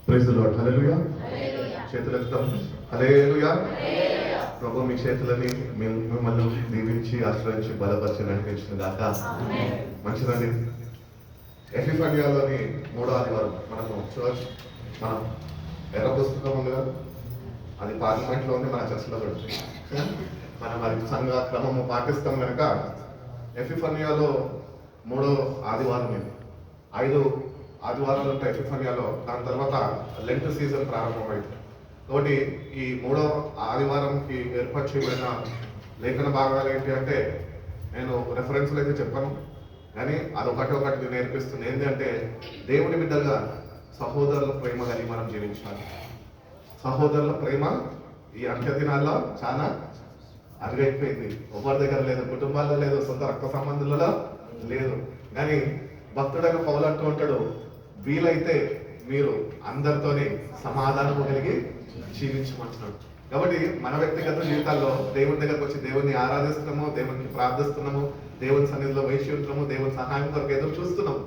Praise the Lord. Hallelujah. చేతులెత్తుదాం. Hallelujah. ప్రభు మీ చేతులని మిమ్మల్ని దీవించి ఆశ్రయించి బలపరిచి నడిపించిన గాక. మంచిదండి. ఎఫిఫనియాలోని 3వ ఆదివారం మనము చర్చ్ మనం ఎర్ర పుస్తకం ఉంది కదా, అది పార్లమెంట్లో ఉంది, మన చర్చ్లో పెడుతుంది. మనం అది సంఘ క్రమము పాటిస్తాం కనుక ఎఫిఫనియాలో 3వ ఆదివారం ఇది. 5 ఆదివారాలు ఉంటాయి ఎఫిఫనియాలో. దాని తర్వాత లెంట్ సీజన్ ప్రారంభమైంది. కాబట్టి ఈ 3వ ఆదివారంకి ఏర్పాటు చేయబడిన లేఖన భాగాలు ఏంటి అంటే, నేను రెఫరెన్స్లు అయితే చెప్పాను కానీ అదొకటి నేర్పిస్తుంది. ఏంటంటే దేవుని బిడ్డలుగా సహోదరుల ప్రేమ కలిగి మనం జీవించాలి. సహోదరుల ప్రేమ ఈ అంత్య దినాల్లో చాలా అరుగైపోయింది. ఎవరి దగ్గర లేదు, కుటుంబాల్లో లేదు, సొంత రక్త సంబంధులలో లేదు. కానీ భక్తుడైన పౌలు అంటూ ఉంటాడు, వీలైతే మీరు అందరితోనే సమాధానము కలిగి జీవించమంటున్నాడు. కాబట్టి మన వ్యక్తిగత జీవితాల్లో దేవుని దగ్గరకు వచ్చి దేవుని ఆరాధిస్తున్నాము, దేవునికి ప్రార్థిస్తున్నాము, దేవుని సన్నిధిలో వేచి ఉంటున్నాము, దేవుని సహాయం కొరకు ఎదురు చూస్తున్నాము.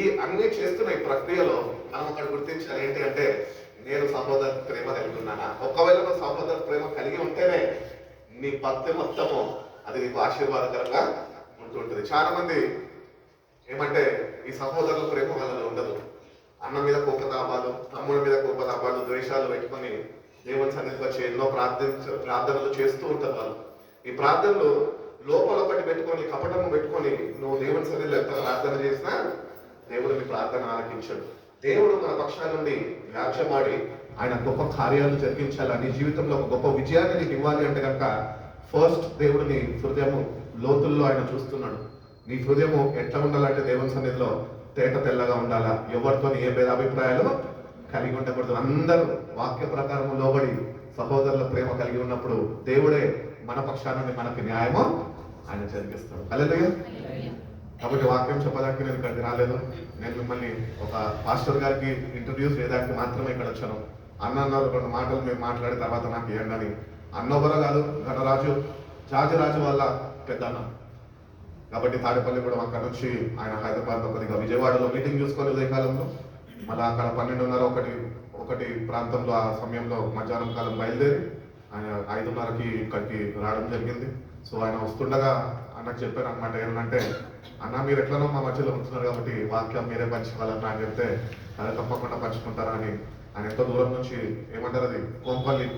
ఈ అన్ని చేస్తున్న ఈ ప్రక్రియలో మనం అక్కడ గుర్తించాలి ఏంటి అంటే, నేను సహోదర ప్రేమ కలిగి ఉన్నానా? ఒకవేళ నువ్వు సహోదర ప్రేమ కలిగి ఉంటేనే నీ భక్తి మొత్తము అది నీకు ఆశీర్వాదకరంగా ఉంటుంటుంది. చాలా మంది ఏమంటే ఈ సహోదరుల ప్రేమ వాళ్ళలో ఉండదు. అన్న మీద కోపతాపాలు, తమ్ముడి మీద కోపతాపాలు, ద్వేషాలు పెట్టుకొని దేవుని సన్నిధికి వచ్చి ఎన్నో ప్రార్థనలు చేస్తూ ఉంటారు వాళ్ళు. ఈ ప్రార్థనలు లోపల ఒకటి పెట్టుకొని, కపటము పెట్టుకొని నువ్వు దేవుని సన్నిధిలో ఎంత ప్రార్థన చేసినా దేవుడు నీ ప్రార్థన ఆలకించాడు. దేవుడు మన పక్షాల నుండి వ్యాఖ్యమాడి ఆయన గొప్ప కార్యాలు జరిగించాలని, జీవితంలో ఒక గొప్ప విజయాన్ని నీకు ఇవ్వాలి అంటే కనుక ఫస్ట్ దేవుడు నీ హృదయము లోతుల్లో ఆయన చూస్తున్నాడు. నీ హృదయము ఎట్లా ఉండాలంటే దేవుని సన్నిధిలో తేట తెల్లగా ఉండాలా, ఎవరితో ఏ భేదాభిప్రాయాలు కలిగి ఉండకూడదు. అందరూ వాక్య ప్రకారం లోబడి సహోదరుల ప్రేమ కలిగి ఉన్నప్పుడు దేవుడే మన పక్షాన్ని మనకి న్యాయము ఆయన జరిగిస్తాడు. హల్లెలూయా. కాబట్టి వాక్యం చెప్పడానికి నేను ఇక్కడికి రాలేదు. నేను మిమ్మల్ని ఒక పాస్టర్ గారికి ఇంట్రడ్యూస్ చేయడానికి మాత్రమే ఇక్కడ వచ్చాను. అన్న అన్నారు 2 మాటలు మేము మాట్లాడిన తర్వాత నాకు ఏంటని. అన్న ఎవరో కాదు, ఘనరాజు జాజిరాజు వాళ్ళ పెద్ద అన్న. కాబట్టి తాడేపల్లి కూడా అక్కడ నుంచి ఆయన హైదరాబాద్లో కొద్దిగా విజయవాడలో మీటింగ్ చూసుకొని ఉదయకాలంలో, మళ్ళీ అక్కడ 12:30 ప్రాంతంలో ఆ సమయంలో మధ్యాహ్నం కాలం బయలుదేరి ఆయన 5:30కి ఇక్కడికి రావడం జరిగింది. సో ఆయన వస్తుండగా అన్నకు చెప్పాను అనమాట, ఏంటంటే అన్న మీరు ఎట్లనో మా మధ్యలో ఉంటున్నారు కాబట్టి వాక్యం మీరే పంచుకోవాలన్నా అని చెప్తే, అదే తప్పకుండా పంచుకుంటారా అని ఆయన ఎంతో దూరం నుంచి, ఏమంటారు అది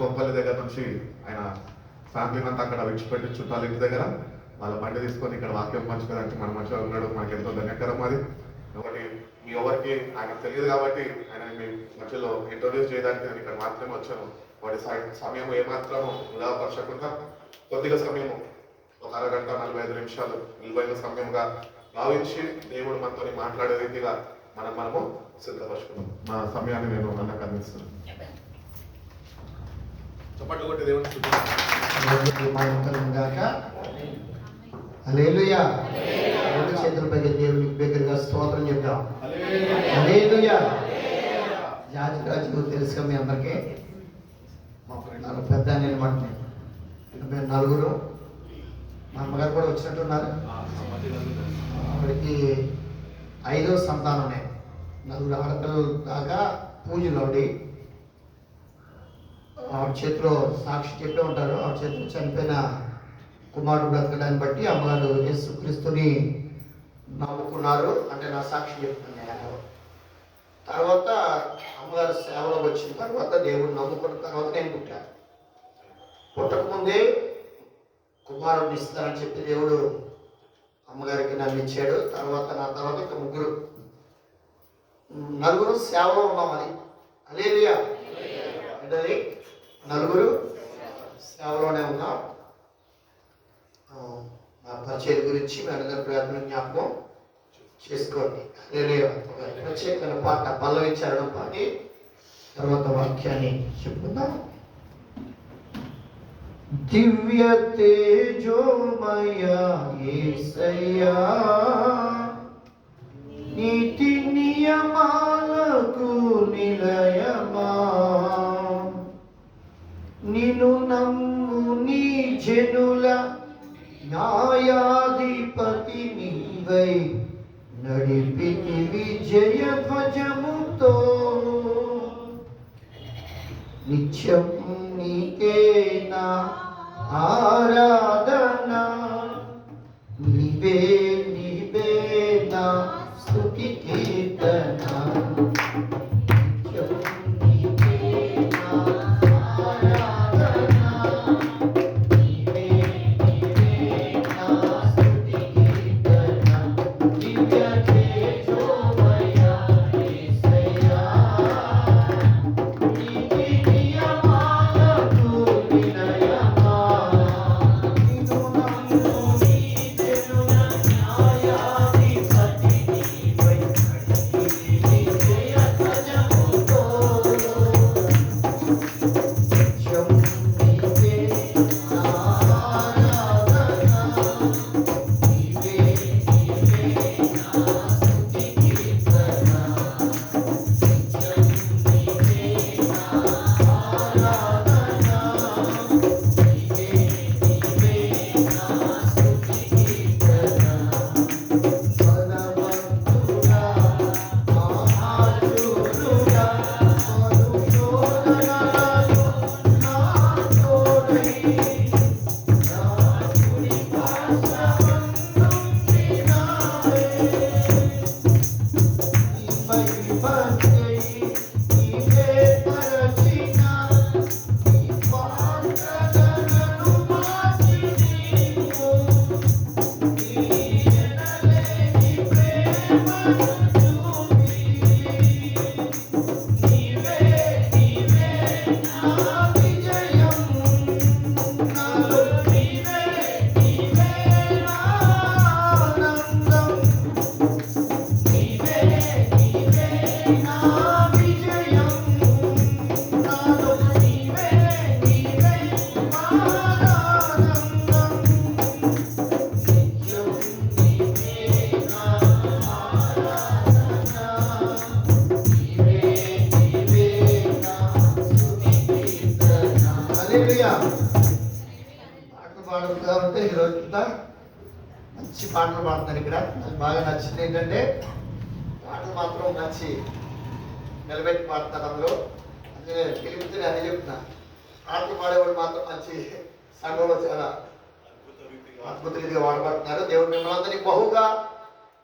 కోంపల్లి దగ్గర నుంచి ఆయన ఫ్యామిలీని అంతా అక్కడ విడిచిపెట్టి చుట్టాల ఇంటి దగ్గర వాళ్ళ బండి తీసుకొని ఇక్కడ వాక్యం పంచుకోవడానికి మన మధ్యలో ఉన్నాడు. మనకి ఎంతో ధన్యకరం అది. కాబట్టి మీ ఎవరికి ఆయన తెలియదు కాబట్టి ఆయన మీ మధ్యలో ఇంట్రొడ్యూస్ చేయడానికి నేను ఇక్కడ మాత్రమే వచ్చాను. వాటి సమయం ఏమాత్రము వృధాపరచకుండా కొద్దిగా సమయము, ఒక అరగంట 45 నిమిషాలు విలువైన సమయంగా భావించి దేవుడు మనతో మాట్లాడే రీతిగా మనము సిద్ధపరచుకున్నాం. మా సమయాన్ని నేను అన్నకు అందిస్తున్నాను. చప్పట్లు కొట్టి దేవుని హల్లెలూయా. రెండు చేతుల పైకి దేవునికి దగ్గరగా స్తోత్రం చెప్తాం. హల్లెలూయా. జాజిరాజు తెలుసుగా మీ అందరికీ, మా ఫ్రెండ్ పెద్ద అనమాట. మేము 4, మా అమ్మగారు కూడా వచ్చినట్టున్నారు. ఆవిడకి 5వ సంతానమే. 4 ఆడపిల్లలు దాకా పూజలు ఉండి ఆవిడ చేతిలో సాక్షి చెప్పే ఉంటారు. ఆవిడ చేతిలో చనిపోయిన కుమారుడు బ్రతకడాన్ని బట్టి అమ్మగారు యేసుక్రీస్తుని నమ్ముకున్నారు అంటే నా సాక్షి చెప్తున్నాను. తర్వాత అమ్మగారు సేవలో వచ్చిన తర్వాత దేవుడు నమ్ముకున్న తర్వాత నేను పుట్టాను. పుట్టకముందే కుమారుడిని ఇస్తారని చెప్పి దేవుడు అమ్మగారికి నన్ను ఇచ్చాడు. తర్వాత నా తర్వాత ఇక 4 సేవలో ఉన్నాం. అది హల్లెలూయా. ఏంటది? 4 సేవలోనే ఉన్నాం. నా పరిచయం గురించి మీ అందరి ప్రయత్నం జ్ఞాపకం చేసుకోండి. హల్లెలూయా. ప్రత్యేకమైన పాట పల్లవి చరణం పాడి తర్వాత వాక్యాన్ని చెప్పుకుందాం. దివ్య తేజోమయ యేసయ్యా, నీతి నియమాలకు నిలయమా, నిన్ను నమ్ము నీ జనుల న్యాయాధిపతి నీవై, నడిపితి విజయ ధ్వజముతో నిత్యం నీకే నా ఆరాధన, నీవే నీవే నా స్తుతి కీర్తన. నిత్యం నీకే నా ఆరాధన, నీవే నీవే నా స్తుతి కీర్తన. దివ్య తేజోమయ యేసయ్యా, నీకి నియమాలకు వినయమా, నిన్ను నమ్ము నీదెరున న్యాయాధిపతి నీవై, కడిగిరి జయ ధ్వజముతో. నిత్యం నీకే నా ఆరాధన, నీవే నీవే నా స్తుతి కీర్తన. నిత్యం నీకే నా ఆరాధన, నీవే నీవే నా స్తుతి కీర్తన. బలవంతుడా, మహాశూరుడా, మధుశోధనలలో నా తోడై, నా కుడి పార్శ్వమందుండినావే. నీ మహిమకై నీవే పరచిన, నీ పాత్రలను మార్చి నీవు, నీ ఎనలేని ప్రేమను చూపి, నీవే నీవే నా విజయం, నాలో నీవే నీవే నా ఆనందం. నీవే నీవే నా విజయం, నాలో నీవే నీవే నా ఆనందం. నిత్యం నీవే నా ఆరాధన, నీవే నీవే నా స్తుతి కీర్తన. హల్లెలూయా. పాటలు పాడుతూ ఉంటే ఈరోజంతా మంచి పాటలు పాడుతున్నారు ఇక్కడ. నాకు బాగా నచ్చింది ఏంటంటే పాటలు మాత్రం మంచి నిలబెట్టి పాడుతున్నారు అందులో. అంటే పిలిపితే అదే చెప్తున్నా, పాటలు పాడేవాడు మాత్రం మంచి సంఘంలో చాలా అద్భుత రీతిగా వాడబడుతున్నారు. దేవుడు మిమ్మల్ని అందరినీ బహుగా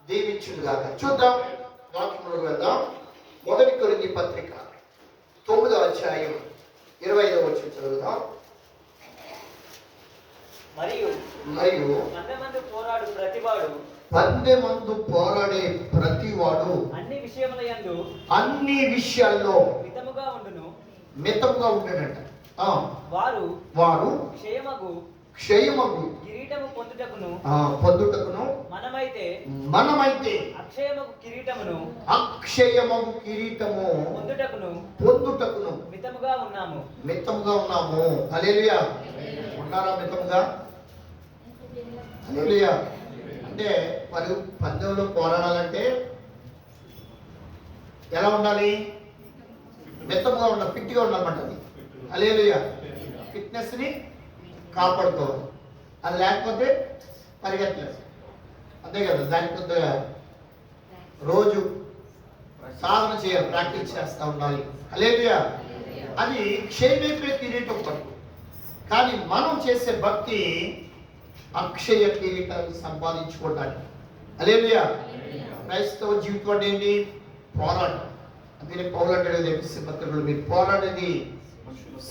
దీవించుగాక. చూద్దాం, వాక్యంలోకి వెళ్దాం. 1 కొరింథీ పత్రిక 9వ అధ్యాయం 25వ వచనం చదువుదాం. మరియు మరియు మందమందు పోరాడు ప్రతివాడు పందెమందు పోరాడే ప్రతివాడు అన్ని విషయములయందు అన్ని విషయాల్లో మితముగా ఉండును. మితంగా ఉండడంట. వారు వారు క్షయమగు క్షయమగు కిరీటము పొందుటకును, పొందుటకును, మనమైతే అక్షయమగు కిరీటము పొందుటకును మితముగా ఉన్నాము. హల్లెలూయా. ఉన్నారా మితముగా? హల్లెలూయా. అంటే మరి పందెంలో పోరాడాలంటే ఎలా ఉండాలి? మితముగా ఉండాలి, ఫిట్గా ఉండాలన్నమాట. అది హల్లెలూయా. ఫిట్నెస్ని కాపాడుకోవాలి. అది లేకపోతే పరిగెత్తలేదు, అంతే కదా. దానికి కొద్దిగా రోజు సాధన చేయాలి, ప్రాక్టీస్ చేస్తూ ఉండాలి. హల్లెలూయా. అది క్షయమైపోయే కిరీటం పట్టు. కానీ మనం చేసే భక్తి అక్షయ కిరీటాన్ని సంపాదించుకోవడానికి. హల్లెలూయా. క్రైస్తవ జీవితం అంటే ఏంటి? పోరాటం. అందుకని పౌలు అంటాడు ఎఫెసీ పత్రికలో, మీరు పోరాడేది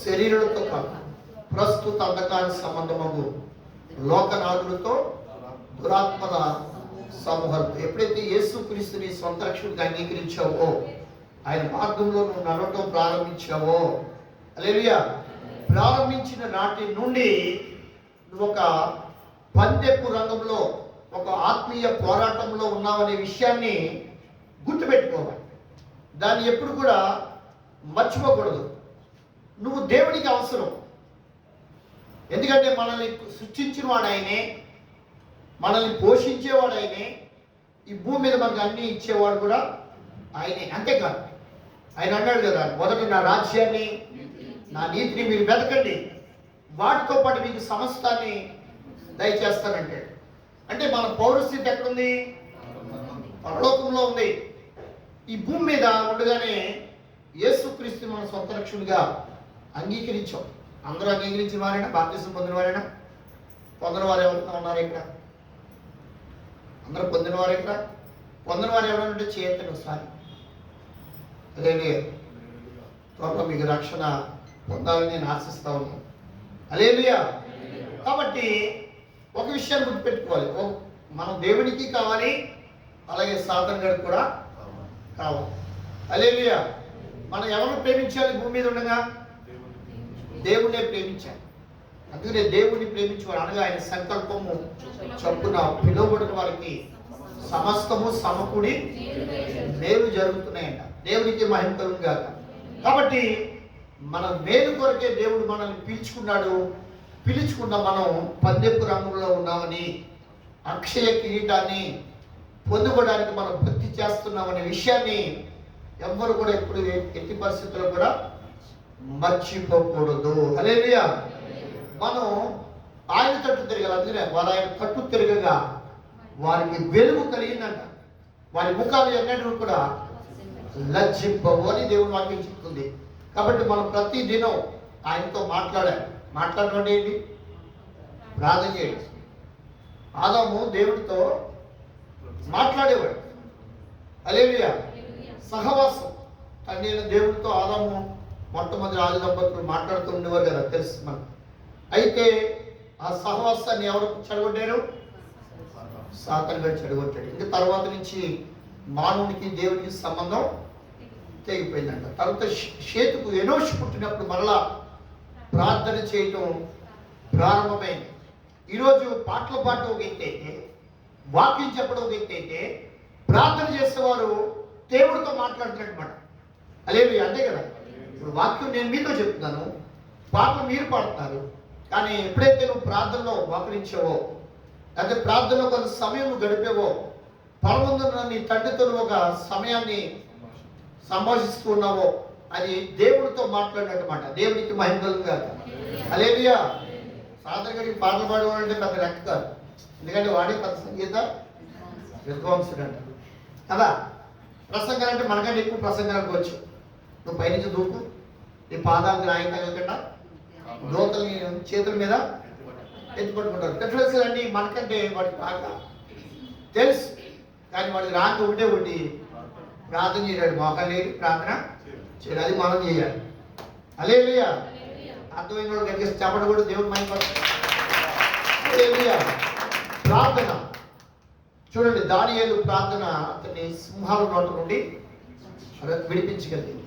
శరీరంతో కాదు, ప్రస్తుత అంధకార సంబంధము లోకనాథులతో దురాత్మల సమూహాలతో. ఎప్పుడైతే యేసుక్రీస్తుని సొంత రక్షకుడిగా అంగీకరించావో, ఆయన మార్గంలో నువ్వు నడవటం ప్రారంభించావో, హల్లెలూయా, ప్రారంభించిన నాటి నుండి నువ్వు ఒక పందెపు రంగంలో, ఒక ఆత్మీయ పోరాటంలో ఉన్నావనే విషయాన్ని గుర్తుపెట్టుకోవాలి. దాన్ని ఎప్పుడు కూడా మర్చిపోకూడదు. నువ్వు దేవునికి అవసరం. ఎందుకంటే మనల్ని సృష్టించిన వాడు ఆయనే, మనల్ని పోషించేవాడు ఆయనే, ఈ భూమి మీద మనకు అన్నీ ఇచ్చేవాడు కూడా ఆయనే. అంతేకాదు, ఆయన అన్నాడు కదా, మొదట నా రాజ్యాన్ని, నా నీతిని మీరు వెతకండి, వాటితో పాటు మీకు సమస్తాన్ని దయచేస్తానంటే. అంటే మన పౌరస్థితి ఎక్కడుంది? పరలోకంలో ఉంది. ఈ భూమి మీద ఉండగానే యేసుక్రీస్తు మన సొంత రక్షకుడిగా అంగీకరించాం. అందరూ అంగీకరించిన వారైనా, బాప్తిసం పొందిన వారైనా? పొందిన వారు ఎవరైనా ఉన్నారు ఇక్కడ? అందరూ పొందిన వారు ఇక్కడ? పొందిన వారు ఎవరైనా ఉంటే చేయొద్దండి ఒకసారి. అదే త్వరలో మీకు రక్షణ పొందాలని నేను ఆశిస్తా ఉన్నాను. హల్లెలూయా. కాబట్టి ఒక విషయాన్ని గుర్తుపెట్టుకోవాలి, మనం దేవునికి కావాలి, అలాగే సాతాను గారికి కూడా కావాలి. హల్లెలూయా. మనం ఎవరిని ప్రేమించాలి? భూమి మీద ఉండగా దేవుణ్ణే ప్రేమించాలి. అందుకనే దేవుణ్ణి ప్రేమించేవారు అనగా ఆయన సంకల్పము చొప్పున పిలువబడిన వారికి సమస్తము సమకూడి మేలు జరుగుతున్నాయంట. దేవునికి మహిమ కలుగును గాక. కాబట్టి మన మేలు కొరకే దేవుడు మనల్ని పిలుచుకున్న మనం పందెపు రంగులో ఉన్నామని, అక్షయ కిరీటాన్ని పొందుకోవడానికి మనం భక్తి చేస్తున్నామనే విషయాన్ని ఎవ్వరు కూడా ఎప్పుడు ఎట్టి పరిస్థితుల్లో కూడా మర్చిపోకూడదు. హల్లెలూయా. మనం ఆయన తట్టు తిరగాలి. అందుకనే వారు ఆయన తట్టు తిరగగా వారికి వెలుగు కలిగిందంట. వారి ముఖాలు ఎన్నడూ కూడా లజ్జింపవు అని దేవుని వాక్యం చెప్తుంది. కాబట్టి మనం ప్రతి దినం ఆయనతో మాట్లాడడం ఏంటి? ప్రార్థన చేయండి. ఆదాము దేవుడితో మాట్లాడేవాడు. హల్లెలూయా. సహవాసం. నేను దేవుడితో ఆదాము మొట్టమొదటి ఆది దంపతులు మాట్లాడుతూ ఉండేవారు కదా, తెలుసు మనకు. అయితే ఆ సహవాసాన్ని ఎవరు చెడగొట్టారు? సాతాను గారు చెడగొట్టాడు. ఇంకా తర్వాత నుంచి మానవునికి దేవునికి సంబంధం తెగిపోయిందంట. తర్వాత షేతుకు ఎనోషు పుట్టినప్పుడు మరలా ప్రార్థన చేయటం ప్రారంభమైంది. ఈరోజు పాటలు పాడటం ఒక ఎత్తు అయితే, వాక్యం చెప్పడం ఒక ఎత్తు అయితే, ప్రార్థన చేసేవారు దేవుడితో మాట్లాడుతున్నమాట. అలేవి అంతే కదా. ఇప్పుడు వాక్యం నేను మీతో చెప్తున్నాను, పాటలు మీరు పాడుతున్నారు. కానీ ఎప్పుడైతే నువ్వు ప్రార్థనలో మోకరించావో, లేకపోతే ప్రార్థనలో కొంత సమయం గడిపేవో, పరమందున నీ తండ్రితో ఒక సమయాన్ని సంభాషిస్తూ ఉన్నావో, అది దేవుడితో మాట్లాడినమాట. దేవునికి మహిమ కలుగును గాక. హల్లెలూయా. సాధారణంగా పాటలు పాడేవాడంటే పెద్ద లెక్క కాదు. ఎందుకంటే వాడే పెద్ద సంగీత విద్వాంసుడు అంట కదా. ప్రసంగాలు అంటే మనకంటే ఎక్కువ ప్రసంగాలు అనుకోవచ్చు. నువ్వు పైనుంచి దూకు, నీ పాదాలకు రాయి తగలకుండా దోతల్ని చేతుల మీద ఎత్తుపట్టుకుంటారు. డిఫరెన్స్ అన్నీ మనకంటే వాడికి బాగా తెలుసు. కానీ వాడికి రాక ఒకటి ప్రార్థన చేయడాడు. మోకాలు లేని ప్రార్థన చేయాలి. అది మనం చేయాలి. హల్లెలూయా. అర్థమైన వాడు గట్టిగా చెప్పడం కూడా దేవుడు మహిమపడతాడు. హల్లెలూయా. ప్రార్థన చూడండి, దానియేలు ప్రార్థన అతన్ని సింహాల నోట నుండి విడిపించగలిగింది.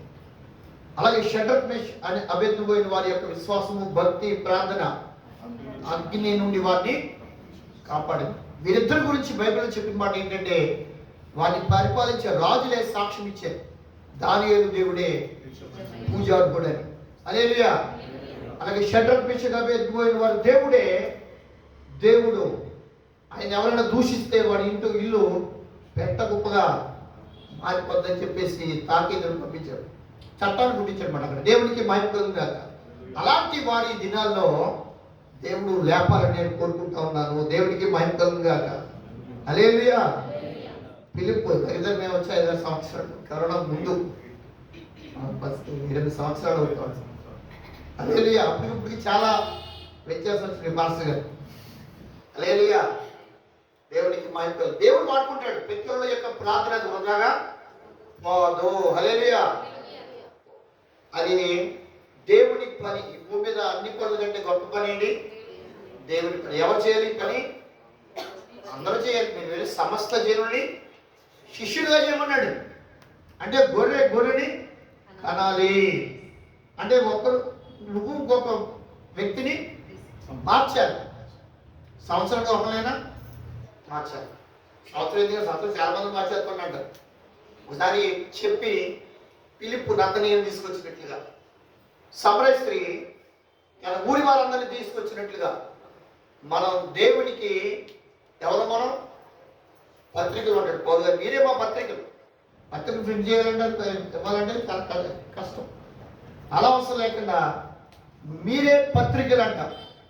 అలాగే షడ్రక్ మేష్ అని అబేద్నెగో వారి యొక్క విశ్వాసము, భక్తి, ప్రార్థన అగ్ని నుండి వారిని కాపాడింది. వీరిద్దరి గురించి బైబిల్ చెప్పిన మాట ఏంటంటే, వారిని పరిపాలించే రాజులే సాక్ష్యం ఇచ్చారు, దానియేలు దేవుడే పూజార్హుడని. హల్లెలూయా. అలాగే షడ్రక్ మేషక్ అబేద్నెగో వారి దేవుడే దేవుడు. ఆయన ఎవరైనా దూషిస్తే వాడి ఇల్లు పెట్ట కుప్పగా మారిపోద్దని చెప్పేసి తాకీదును పంపించాడు, చట్టాన్ని పుట్టించాడు మాట. అక్కడ దేవునికి మహిమ కలుగును గాక. అలాంటి వారి దినాల్లో దేవుడు లేపాలని నేను కోరుకుంటా ఉన్నాను. దేవునికి మహిమ కలుగును గాక. హల్లెలూయా. ఫిలిప్పు ఖరీదారు మేము వచ్చి 5 సంవత్సరాలు, కరోనా ముందు 8 సంవత్సరాలు అవుతాం. హల్లెలూయా. అప్పటికి చాలా వ్యత్యాసం వచ్చింది మాస్టర్ గారు. హల్లెలూయా. దేవునికి మహిమ కలుగును. దేవుడు మాట్లాడుకుంటాడు. పితరుల యొక్క ప్రార్థన వృధాగా పోదు. హల్లెలూయా. అది దేవుని పని. ఈ భూమి మీద అన్ని పనుల కంటే గొప్ప పని ఏంటి? దేవుని పని. ఎవరు చేయాలి పని? అందరూ చేయాలి. మీరు వెళ్ళి సమస్త జనుని శిష్యుడిగా చేయమన్నాడు. అంటే గొర్రెని కనాలి. అంటే నువ్వు ఇంకొక వ్యక్తిని మార్చాలి. సంవత్సరంగా ఒకనైనా మార్చాలి. సంవత్సరం చాలా మంది మార్చేస్తాను అంటారు. ఒకసారి చెప్పి ఫిలిప్పు నతనీయుని తీసుకొచ్చినట్లుగా, సమరయ స్త్రీ తన ఊరి వారందరినీ తీసుకొచ్చినట్లుగా, మనం దేవునికి మనం పత్రికలు ఉంటాడు. పౌరు గారు మీరే మా పత్రికలు ప్రింట్ చేయాలంటే ఇవ్వాలంటే కష్టం. అలా అవసరం లేకుండా మీరే పత్రికలు అంట.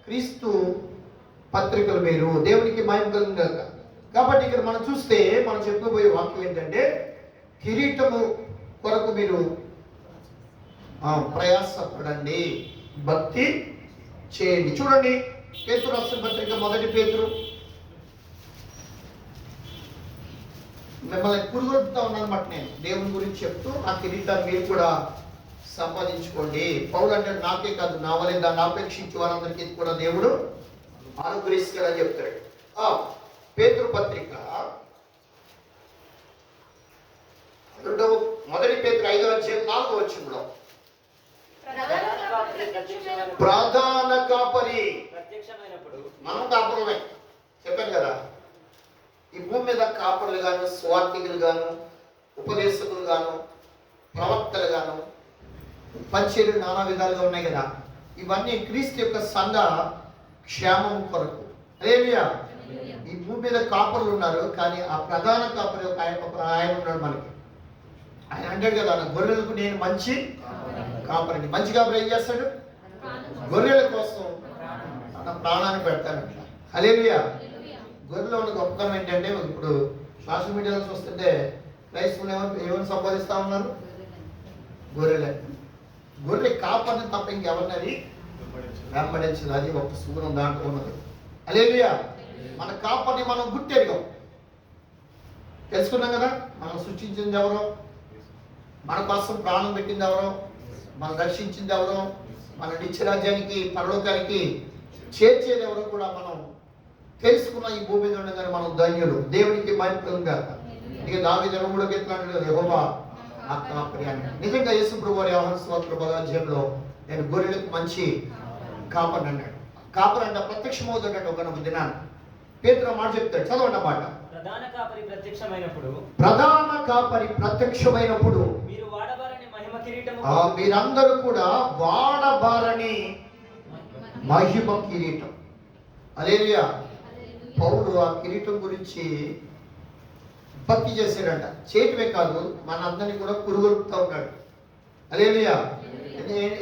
క్రీస్తు పత్రికలు మీరు. దేవునికి మహిమ కలుగును గాక. కాబట్టి ఇక్కడ మనం చూస్తే మనం చెప్పుకోబోయే వాక్యం ఏంటంటే, కిరీటము కొరకు మీరు ప్రయాసపడండి, భక్తి చేయండి. చూడండి పేతురు రాసిన పత్రిక 1 పేతురు. మిమ్మల్ని పురుగొలుపుతా ఉన్నానమాట, నేను దేవుని గురించి చెప్తూ ఆ కిరీటాన్ని మీరు కూడా సంపాదించుకోండి. పౌలు అంటే నాకే కాదు, నా వల్ల దాన్ని అపేక్షించే వారందరికీ కూడా దేవుడు అనుగ్రహిస్తాడని చెప్తాడు. పేతురు పత్రిక 1 పేతురు 5వ అధ్యాయం 4వ వచనంలో ప్రధాన కాపరి ప్రత్యక్షమైనప్పుడు మనం కాపురమే చెప్పాను కదా. ఈ భూమి మీద కాపరులు గాను, స్వార్థికులు గాను, ఉపదేశకులు గాను, ప్రవక్తలు గాను, పరిచర్యలు నానా విధాలుగా ఉన్నాయి కదా. ఇవన్నీ క్రీస్తు యొక్క సంఘ క్షేమం కొరకు. హల్లెలూయా. ఈ భూమి మీద కాపరులు ఉన్నారు, కానీ ఆ ప్రధాన కాపరి ఒక ఆయన ఉన్నాడు మనకి. ఆయన అంటాడు కదా, గొర్రెలకు నేను మంచి కాపరిని. మంచి కాపరి ఏం చేస్తాడు? గొర్రెల కోసం తన ప్రాణాన్ని పెడతాడంట. హల్లెలూయా. గొర్రెలో ఉన్న గొప్పతనం ఏంటంటే, ఇప్పుడు సోషల్ మీడియాలో చూస్తుంటే క్రైస్తవులు ఏమని సంపాదిస్తూ ఉన్నారు? గొర్రెలే. గొర్రె కాపరిని తప్ప ఇంకెవరినది వెంబడించదు. అది ఒక సూరం దాంట్లో ఉన్నది. హల్లెలూయా. మన కాపరిని మనం గుర్తెరిగాం, తెలుసుకున్నాం కదా. మనం సృష్టించింది ఎవరో, మన కోసం ప్రాణం పెట్టింది ఎవరో, మనం రక్షించింది ఎవరో, మన నిత్యరాజ్యానికి పరలోకానికి చేర్చేది ఎవరో కూడా మనం తెలుసుకున్న ఈ భూమి మీద ఉండగానే మనం ధన్యులు. దేవునికి మహిమ గాక. ఇక దావీదు 23వ కీర్తనలో యెహోవా నా కాపరి అని. నిజంగా యేసు ప్రభువు వారి యోహాను సువార్త 10వ అధ్యాయంలో నేను గొర్రెలకు మంచి కాపరి అన్నాడు. కాపరి అంటే ప్రత్యక్షమవుతాడు ఒక దినాన్ని. పేతురు మాట చెప్తాడు, చదవండి మాట. ప్రధాన కాపరి ప్రత్యక్షమైనప్పుడు, ప్రధాన కాపరి ప్రత్యక్షమైనప్పుడు మీరు వాడబారని మహిమ కిరీటము, మీరందరూ కూడా వాడబారని మహిమ కిరీటం. హల్లెలూయా. పౌలు ఆ కిరీటం గురించి భక్తి చేశాడంట. చేయటమే కాదు, మన అందరినీ కూడా పురుగొలుపుతూ ఉన్నాడు. హల్లెలూయా.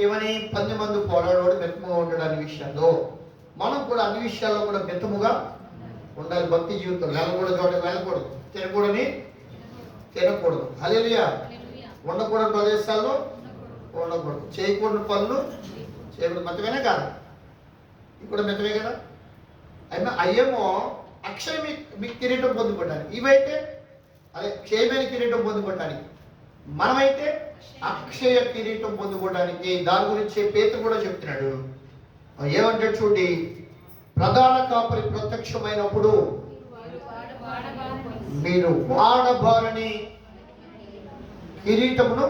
ఏమని 10 మంది పోరాడోడు మెత్తముగా ఉండడానికి విషయాల్లో మనం కూడా అన్ని విషయాల్లో కూడా మెత్తముగా ఉండాలి. భక్తి జీవితం వెళ్ళకూడదు, చోట వెళ్ళకూడదు, తినకూడదు. హల్లెలూయా. ఉండకూడని ప్రదేశాల్లో ఉండకూడదు, చేయకూడని పనులు చేయకూడదు. మెత్తమేనే కాదు, ఇది కూడా మెత్తమే కదా. అయినా అయ్యేమో అక్షయ మీ కిరీటం పొందుకోవటానికి, ఇవైతే అదే క్షయమైన కిరీటం పొందుకోవటానికి, మనమైతే అక్షయ కిరీటం పొందుకోవడానికి. దాని గురించి పేతురు కూడా చెప్తున్నాడు. ఏమంటాడు చూడండి, ప్రధాన కాపరి ప్రత్యక్షమైనప్పుడు మీరు వాడబారని కిరీటమును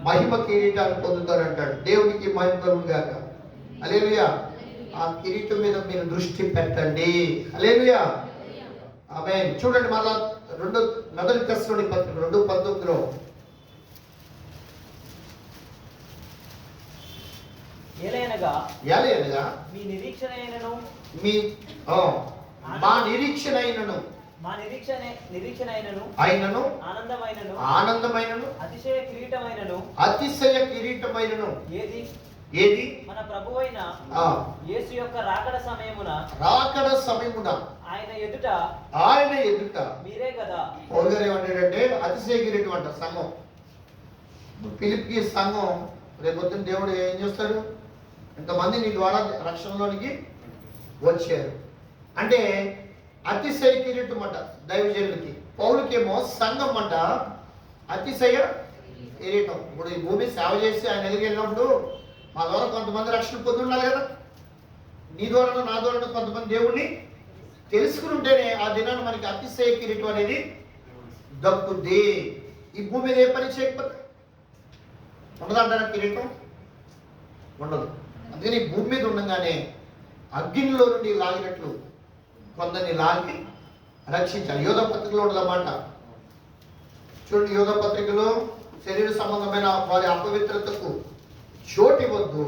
మహిమ కిరీటాన్ని పొందుతారంటాడు. దేవునికి మహిమ కలుగుగాక. హల్లెలూయా. ఆ కిరీటం మీద మీరు దృష్టి పెట్టండి. హల్లెలూయా. ఆమేన్. చూడండి మళ్ళా 1 తెస్సలోనికీ పత్రిక 2:19లో ఏలయనగా మీ నిరీక్షణ అయినను మా నిరీక్షణ అయినను ఆనందమైనను అతిశయ కిరీటమైనను ఏది మన ప్రభువైన యేసు యొక్క రాకడ సమయమున ఆయన ఎదుట మీరే కదా. పౌలు గారు ఏమంటాడంటే అతిశయ కిరీటం అంట సంఘం. ఫిలిప్పీ సంఘం రేపొద్దున దేవుడు ఏం చేస్తాడు? ఇంతమంది నీ ద్వారా రక్షణలోనికి వచ్చారు అంటే అతిశయ కిరీటం అంట దైవజనులకి. పౌలుకేమో సంఘం అంట అతిశయ కిరీటం. ఇప్పుడు ఈ భూమి సేవ చేసి ఆయన దగ్గరికి వెళ్ళినప్పుడు మా ద్వారా కొంతమంది రక్షణ పొంది ఉండాలి కదా. నీ ద్వారా నా ద్వారా కొంతమంది దేవుణ్ణి తెలుసుకుని ఉంటేనే ఆ దినాన్ని మనకి అతిశయ కిరీటం అనేది దక్కుద్ది. ఈ భూమి మీద ఏ పని చేయకపోతే ఉండదంటారా కిరీటం? ఉండదు. అందుకని ఈ భూమి మీద ఉండగానే అగ్నిలో నుండి లాగినట్లు కొందరిని లాగి రక్షించాలి. యోధ పత్రికలో ఉండదన్నమాట. చూడండి, యోధ పత్రికలో శరీర సంబంధమైన వారి అపవిత్రతకు చోటు ఇవ్వద్దు,